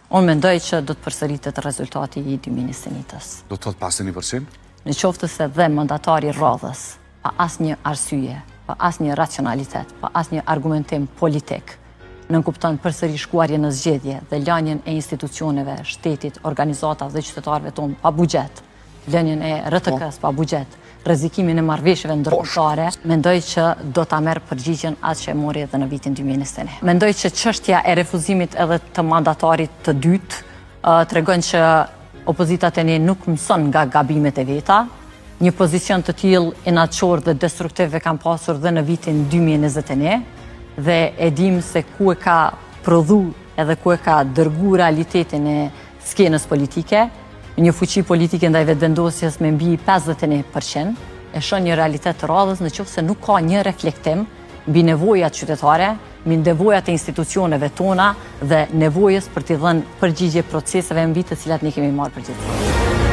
Unë mendoj që do të përsëritet rezultati i 2021-s. Do të thotë pas 1%? Në qoftë se dhe mandatari radhës, pa asnjë arsye, pa asnjë racionalitet, pa asnjë argumentim politik, nënkupton përsëri shkuarje në zgjedhje dhe lënien e institucioneve, shtetit, organizatave dhe qytetarëve tonë pa buxhet, lënien e RTK-s pa buxhet, rrezikimin e marrëveshjeve ndërkombëtare, mendoj që do ta merr përgjigjen atë që e mori edhe në vitin 2021. Mendoj që çështja e refuzimit edhe të mandatarit të dytë tregon që opozita tani nuk mëson nga gabimet e veta. Një pozicion të tillë inatçor dhe destruktiv e kam pasur dhe në vitin 2021 dhe e dim se ku e ka prodhu edhe ku e ka dërgu realitetin e skenës politike. Një fuqi politike ndaj vetëvendosjes me mbi 51%, e shon një realitet të radhës në qoftë se nuk ka një reflektim mbi nevojat qytetare, mbi nevojat e institucioneve tona dhe nevojës për t'i dhënë përgjigje proceseve mbi të cilat ne kemi marrë përgjegjësi.